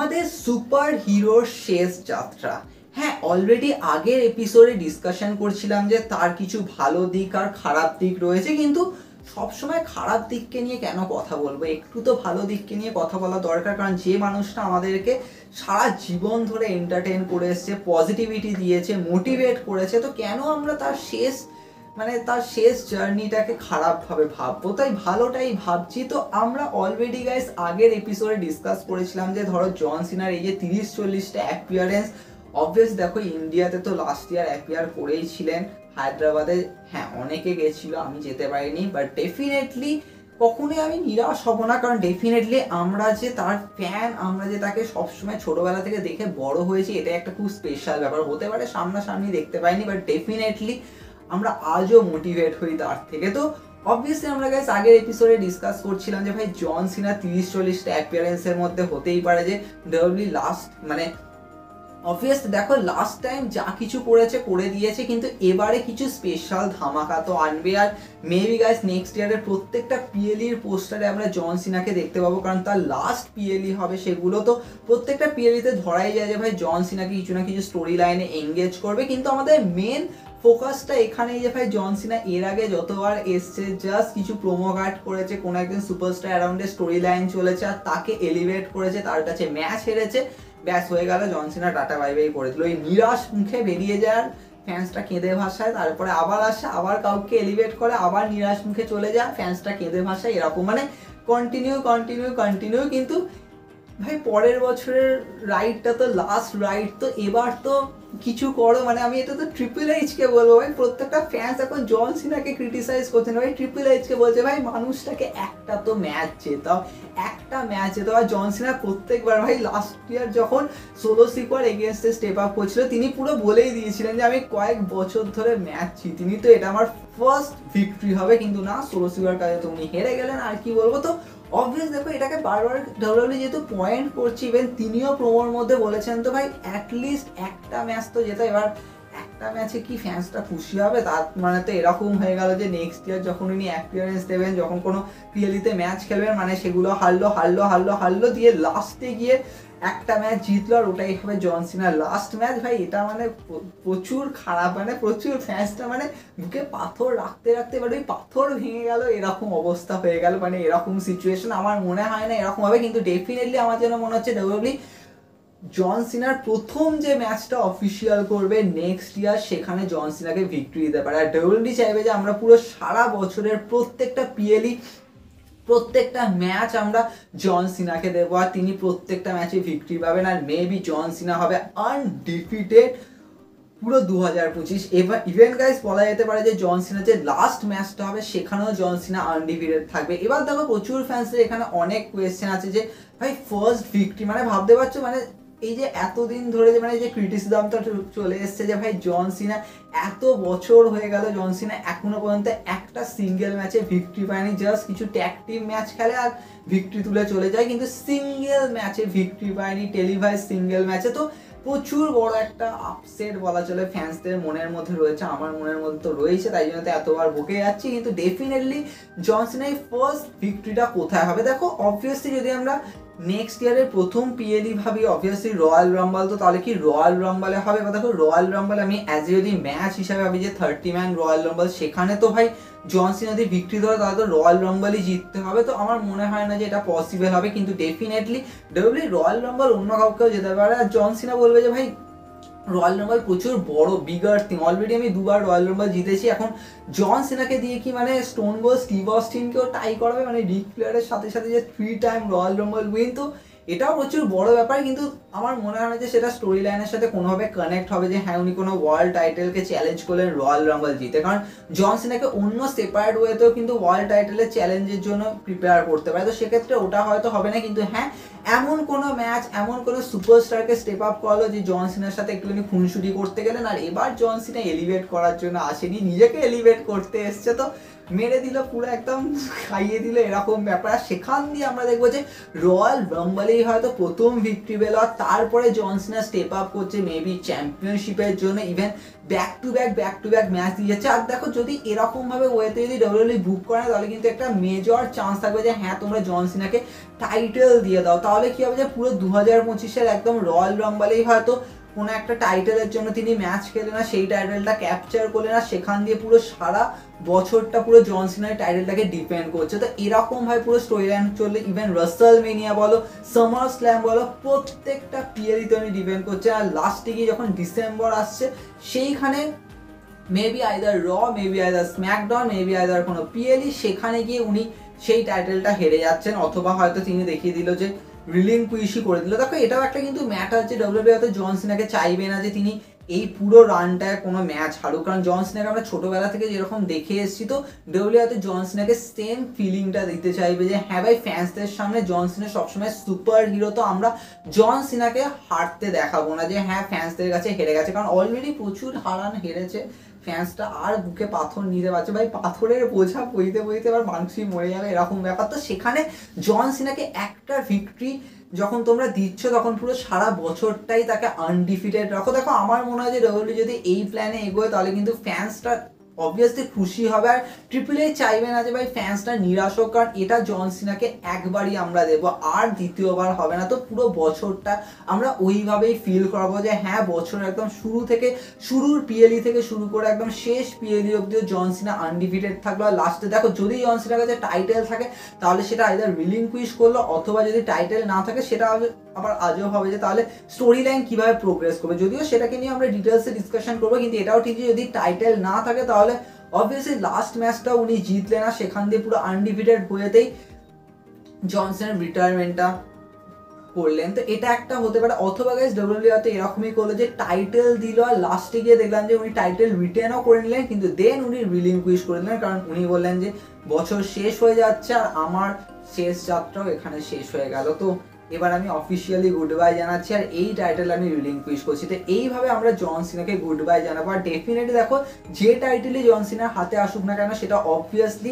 আমাদের সুপার হিরোর শেষ যাত্রা। হ্যাঁ, অলরেডি আগের এপিসোডে ডিসকাশন করছিলাম যে তার কিছু ভালো দিক আর খারাপ দিক রয়েছে, কিন্তু সবসময় খারাপ দিককে নিয়ে কেন কথা বলবো, একটু তো ভালো দিককে নিয়ে কথা বলা দরকার। কারণ যে মানুষটা আমাদেরকে সারা জীবন ধরে এন্টারটেন করে এসছে, পজিটিভিটি দিয়েছে, মোটিভেট করেছে, তো কেন আমরা তার শেষ জার্নিটাকে খারাপভাবে ভাববো? তাই ভালোটাই ভাবছি। তো আমরা অলরেডি গাইস আগের এপিসোডে ডিসকাস করেছিলাম যে ধরো জন সিনার এই যে 30-40টা অ্যাপিয়ারেন্স, অবভিয়াস দেখো ইন্ডিয়াতে তো লাস্ট ইয়ার অ্যাপিয়ার করেই ছিলেন, হায়দ্রাবাদে হ্যাঁ অনেকে গেছিল, আমি যেতে পারিনি, বাট ডেফিনেটলি কখনোই আমি নিরাশ হব না। কারণ ডেফিনেটলি আমরা যে তার ফ্যান, আমরা যে তাকে সবসময় ছোটোবেলা থেকে দেখে বড় হয়েছি, এটা একটা খুব স্পেশাল ব্যাপার। হতে পারে সামনাসামনি দেখতে পাইনি, বাট ডেফিনেটলি আমরা আজও মোটিভেট হই তার থেকে। তো অবভিয়াসলি আমরা গাইস আগের এপিসোডে ডিসকাস করছিলাম যে ভাই জন সিনা 30-40টা অ্যাপিয়ারেন্সের মধ্যে হতেই পারে যে ডব্লিউডব্লিউ লাস্ট অবভিয়াসলি দেখো লাস্ট টাইম যা কিছু করেছে করে দিয়েছে, কিন্তু এবারে কিছু স্পেশাল ধামাকা তো আনবে। আর মেবি গাইস নেক্সট ইয়ারের প্রত্যেকটা পিএলির পোস্টারে আমরা জন সিনাকে দেখতে পাবো, কারণ তার লাস্ট পিএলই হবে সেগুলো। তো প্রত্যেকটা পিএলিতে ধরাই যায় যে ভাই জন সিনাকে কিছু না কিছু স্টোরি লাইনে এঙ্গেজ করবে, কিন্তু আমাদের মেন ফোকাসটা এখানেই যে ভাই জন সিনা এর আগে যতবার এসছে জাস্ট কিছু প্রোমো কার্ড করেছে, কোনো একজন সুপারস্টার অ্যারাউন্ডে স্টোরি লাইন চলেছে আর তাকে এলিভেট করেছে, তার কাছে ম্যাচ হেরেছে, ব্যাস হয়ে গেল, জন সিনা টাটা বাই বাই করে দিল। এই নিরাশ মুখে বেরিয়ে যাওয়ার, ফ্যান্সটা কেঁদে ভাষায়, তারপরে আবার আসে, আবার কাউকে এলিভেট করে, আবার নিরাশ মুখে চলে যায়, ফ্যান্সটা কেঁদে ভাষায়, এরকম মানে কন্টিনিউ। কিন্তু ভাই পরের বছরের রাইডটা তো লাস্ট রাইড, তো এবার তো কিছু করো। মানে আমি এটা তো ট্রিপল এইচকে বলবো ভাই, প্রত্যেকটা ফ্যান্স এখন জন সিনাকে ক্রিটিসাইজ করছেন, ভাই ট্রিপল এইচকে বলছে ভাই মানুষটাকে একটা ম্যাচ জেতাও। আর জন সিনা প্রত্যেকবার ভাই লাস্ট ইয়ার যখন সোলো সিকোয়ার এগেইনস্টে স্টেপ আপ করছিল, তিনি পুরো বলেই দিয়েছিলেন যে আমি কয়েক বছর ধরে ম্যাচ জিতিনি, তো এটা আমার ফার্স্ট ভিক্টরি হবে, কিন্তু না, সোলো সিকোয়ার কাছে তো উনি হেরে গেলেন। আর কি বলবো, তো অবভিয়াস দেখো এটাকে বারবার ডব্লিউডব্লিউ যেহেতু পয়েন্ট করছি, ইভেন তিনিও প্রোমোর মধ্যে বলেছেন, তো ভাই অ্যাটলিস্ট একটা ম্যাচ তো যেত। এবার একটা ম্যাচে কি ফ্যান্সটা খুশি হবে? তার মানে তো এরকম হয়ে গেল যে নেক্সট ইয়ার যখন উনি অ্যাপিয়ারেন্স দেবেন, যখন কোনো পিএলিতে ম্যাচ খেলবেন, মানে সেগুলো হারলো দিয়ে লাস্টে গিয়ে একটা ম্যাচ জিতলো আর ওটাই হবে জন সিনার লাস্ট ম্যাচ। ভাই এটা মানে প্রচুর খারাপ, মানে প্রচুর ফ্যান্সটা মানে বুকে পাথর রাখতে এবার ওই পাথর ভেঙে গেল, এরকম অবস্থা হয়ে গেল। মানে এরকম সিচুয়েশন আমার মনে হয় না এরকম হবে, কিন্তু ডেফিনেটলি আমার যেন মনে হচ্ছে ডব্লিউডব্লিউ জন সিনার প্রথম যে ম্যাচটা অফিসিয়াল করবে নেক্সট ইয়ার, সেখানে জন সিনাকে ভিক্টরি দিতে পারে। আর ডব্লিউডব্লিউ চাইবে যে আমরা পুরো সারা বছরের প্রত্যেকটা পিএলই, প্রত্যেকটা ম্যাচ আমরা জন সিনাকে দেবো, আর তিনি প্রত্যেকটা ম্যাচে ভিক্টরি পাবেন, আর মেবি জন সিনা হবে আনডিফিটেড পুরো 2025। এবার ইভেন্ট গাইস বলা যেতে পারে যে জন সিনা যে লাস্ট ম্যাচটা হবে সেখানেও জন সিনা আনডিফিটেড থাকবে। এবার দেখো প্রচুর ফ্যান্সের এখানে অনেক কোয়েশ্চেন আছে যে ভাই ফার্স্ট ভিক্টরি, মানে ভাবতে পারছো মানে এই যে এতদিন ধরে যে মানে যে ক্রিটিসিজমটা চলে এসছে যে ভাই জন সিনা এত বছর হয়ে গেল, জন সিনা এখনো পর্যন্ত একটা সিঙ্গেল ম্যাচে ভিক্টরি পায়নি, জাস্ট কিছু ট্যাগ টিম ম্যাচ খেলে আর ভিক্টরি তুলে চলে যায়, কিন্তু সিঙ্গেল ম্যাচে ভিক্টরি পায়নি, টেলিভাইজ সিঙ্গেল ম্যাচে। তো প্রচুর বড় একটা আপসেট বলা চলে ফ্যান্সদের মনের মধ্যে রয়েছে, আমার মনের মধ্যে তো রয়েছে, তাই জন্য তো এতবার বকে যাচ্ছি। কিন্তু ডেফিনেটলি জন সিনার ফার্স্ট ভিক্টরিটা কোথায় হবে? দেখো অবভিয়াসলি যদি আমরা নেক্সট ইয়ারের প্রথম পিএলই ভাবি, অবভিয়াসলি রয়্যাল রাম্বল, তো তাহলে কি রয়্যাল রাম্বলে হবে? বা দেখো রয়্যাল রাম্বল আমি অ্যাজ এ যদি ম্যাচ হিসাবে ভাবি যে 30 ম্যান রয়্যাল রাম্বল, সেখানে তো ভাই জন সিনা যদি ভিক্টরি ধরে তাহলে তো রয়্যাল রাম্বলই জিততে হবে, তো আমার মনে হয় না যে এটা পসিবল হবে। কিন্তু ডেফিনেটলি ডব্লিউডব্লিউ রয়্যাল রাম্বল অন্য কাউকেও যেতে পারে, আর জন সিনা বলবে যে ভাই রয়্যাল রাম্বল প্রচুর বড় বিগার থিং, অলরেডি আমি 2বার রয়্যাল রাম্বল জিতেছি, এখন জন সিনাকে দিয়ে কি মানে স্টোন কোল্ড স্টিভ অস্টিনকেও টাই করাবে, মানে রিক ফ্লেয়ারের সাথে সাথে যে 3 টাইম রয়্যাল রাম্বল উইন, তো এটাও প্রচুর বড় ব্যাপার। কিন্তু আমার মনে হয় না যে সেটা স্টোরি লাইনের সাথে কোনোভাবে কানেক্ট হবে যে হ্যাঁ উনি কোনো ওয়ার্ল্ড টাইটেলকে চ্যালেঞ্জ করলেন রয়্যাল রাম্বল জিতে, কারণ জন সিনাকে অন্য সেপারেট ওয়েতেও কিন্তু ওয়ার্ল্ড টাইটেলের চ্যালেঞ্জের জন্য প্রিপেয়ার করতে পারে, তো সেক্ষেত্রে ওটা হয়তো হবে না। কিন্তু হ্যাঁ এমন কোনো ম্যাচ, এমন কোনো সুপারস্টারকে স্টেপ আপ করলো যে জন সিনার সাথে একটুখানি খুনসুটি করতে গেলেন, আর এবার জন সিনা এলিভেট করার জন্য আসেনি, নিজেকে এলিভেট করতে এসছে, তো মেরে দিল পুরো একদম খাইয়ে দিল, এরকম ব্যাপার। সেখান দিয়ে আমরা দেখবো যে রয়্যাল রাম্বলেই হয়তো প্রথম ভিক্টরি পেল, আর তারপরে জন সিনা স্টেপ আপ করছে মেবি চ্যাম্পিয়নশিপের জন্য, even back to back match দিয়ে যাচ্ছে। আর দেখো যদি এরকম ভাবে ওয়েতে যদি ডব্লিউডব্লিউ বুক করে তাহলে কিন্তু একটা মেজর চান্স থাকবে যে হ্যাঁ তোমরা জন সিনাকে টাইটেল দিয়ে দাও, তাহলে তাহলে কি হবে যে পুরো 2025-এর একদম রয়্যাল রাম্বলেই হয়তো কোনো একটা টাইটেলের জন্য তিনি ম্যাচ খেলে না, সেই টাইটেলটা ক্যাপচার করলে না, সেখান দিয়ে পুরো সারা বছরটা পুরো জন সিনার টাইটেলটাকে ডিপেন্ড করছে। তো এরকম ভাবে পুরো স্টোরি লাইন চললে ইভেন রাসেলমেনিয়া বলো, সামার স্ল্যাম বলো, প্রত্যেকটা পিএলইতে উনি ডিপেন্ড করছে। আর লাস্টে গিয়ে যখন ডিসেম্বর আসছে সেইখানে মেবি আইদার র, maybe either SmackDown, maybe either কোনো পিএলই, সেখানে গিয়ে উনি সেই টাইটেলটা হেরে যাচ্ছেন, অথবা হয়তো তিনি দেখিয়ে দিল যে রিলিংকুইশই করে দিল। দেখো এটাও একটা কিন্তু ম্যাটার যে ডব্লিউডব্লিউই হয়তো জন সিনাকে চাইবে না যে তিনি এই পুরো রানটায় কোনো ম্যাচ হারুক, কারণ জন সিনাকে আমরা ছোটবেলা থেকে যেরকম দেখে এসেছি, তো ডব্লিউডব্লিউই হয়তো জন সিনাকে সেম ফিলিংটা দিতে চাইবে যে হ্যাঁ ভাই ফ্যান্সদের সামনে জন সিনা সবসময় সুপার হিরো, তো আমরা জন সিনাকে হারতে দেখাবো না যে হ্যাঁ ফ্যান্সদের কাছে হেরে গেছে, কারণ অলরেডি প্রচুর হেরেছে ফ্যান্সটা, আর বুকে পাথর নিতে পারছে, ভাই পাথরের বোঝা বইতে বইতে আবার মানুষই মরে যাবে এরকম ব্যাপার। তো সেখানে জন সিনাকে একটা ভিক্টরি যখন তোমরা দিচ্ছ তখন পুরো সারা বছরটাই তাকে আনডিফিটেড রাখো। দেখো আমার মনে হয় যে ডব্লিউডব্লিউই যদি এই প্ল্যানে এগোয় তাহলে কিন্তু ফ্যান্সটা অবভিয়াসলি খুশি হবে, আর ট্রিপল এইচ চাইবে না যে ভাই ফ্যান্সটা নিরাশ হোক, কারণ এটা জন সিনাকে একবারই আমরা দেবো, আর দ্বিতীয়বার হবে না। তো পুরো বছরটা আমরা ওইভাবেই ফিল করাবো যে হ্যাঁ বছর একদম শুরু থেকে, শুরুর পিএলই থেকে শুরু করে একদম শেষ পিএলই অব্দিও জন সিনা আনডিফিটেড থাকলো। আর লাস্টে দেখো যদি জন সিনার কাছে টাইটেল থাকে তাহলে সেটা আইদার রিলিংকুইশ করলো, অথবা যদি টাইটেল না থাকে সেটা আবার আজও হবে যে তাহলে স্টোরি লাইন কীভাবে প্রোগ্রেস করবে, যদিও সেটাকে নিয়ে আমরা ডিটেলসে ডিসকাশন করবো। কিন্তু এটাও ঠিক যে যদি টাইটেল না থাকে তাহলে অবভিয়াসলি লাস্ট ম্যাচটা উনি জিতলে না, সেখান দিয়ে পুরো আনডিফিটেড হয়েতেই জনসনের রিটায়ারমেন্টটা করলেন। তো এটা একটা হতে পারে, অথবা গাইস ডব্লিউডব্লিউই হয়তো এরকমই করলো যে টাইটেল দিল আর লাস্টে গিয়ে দেখলাম যে উনি টাইটেল রিটেনও করে নিলেন, কিন্তু দেন উনি রিলিংকুইশ করে দিলেন, কারণ উনি বললেন যে বছর শেষ হয়ে যাচ্ছে আর আমার শেষ যাত্রাও এখানে শেষ হয়ে গেল, তো এবার আমি অফিসিয়ালি গুড বাই জানাচ্ছি আর এই টাইটেল আমি রিলিংকুইশ করছি। তো এইভাবে আমরা জন সিনাকে গুড বাই জানাবো। আর ডেফিনেটলি দেখো যে টাইটেলই জন সিনার হাতে আসুক না কেন সেটা অবভিয়াসলি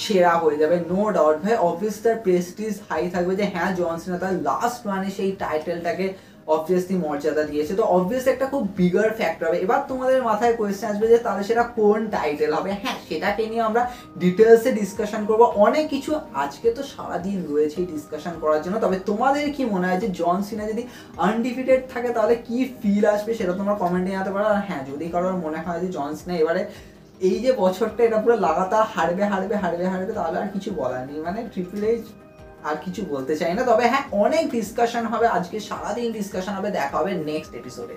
সেরা হয়ে যাবে, নো ডাউট ভাই। অবভিয়াসলি তার প্রেস্টিজ হাই থাকবে যে হ্যাঁ জন সিনা তার লাস্ট রানে সেই টাইটেলটাকে অবভিয়াসলি মর্যাদা দিয়েছে, তো অবভিয়াসলি একটা খুব বিগার ফ্যাক্টর হবে। এবার তোমাদের মাথায় কোয়েশ্চেন আসবে যে তাহলে সেটা কোন টাইটেল হবে। হ্যাঁ সেটাকে নিয়ে আমরা ডিটেলসে ডিসকাশন করবো, অনেক কিছু আজকে তো সারাদিন রয়েছে ডিসকাশন করার জন্য। তবে তোমাদের কি মনে হয় যে জন সিনা যদি আনডিফিটেড থাকে তাহলে কি ফিল আসবে সেটা তোমরা কমেন্টে জানাতে পারো। আর হ্যাঁ যদি কারোর মনে হয় যে জন সিনা এবারে এই যে বছরটা এটা পুরো লাগাতার হারবে তাহলে আর কিছু বলার নেই, মানে ট্রিপল এইচ আর কিছু বলতে চাই না। তবে হ্যাঁ অনেক ডিসকাশন হবে আজকে, সারাদিন ডিসকাশন হবে, দেখা হবে নেক্সট এপিসোডে।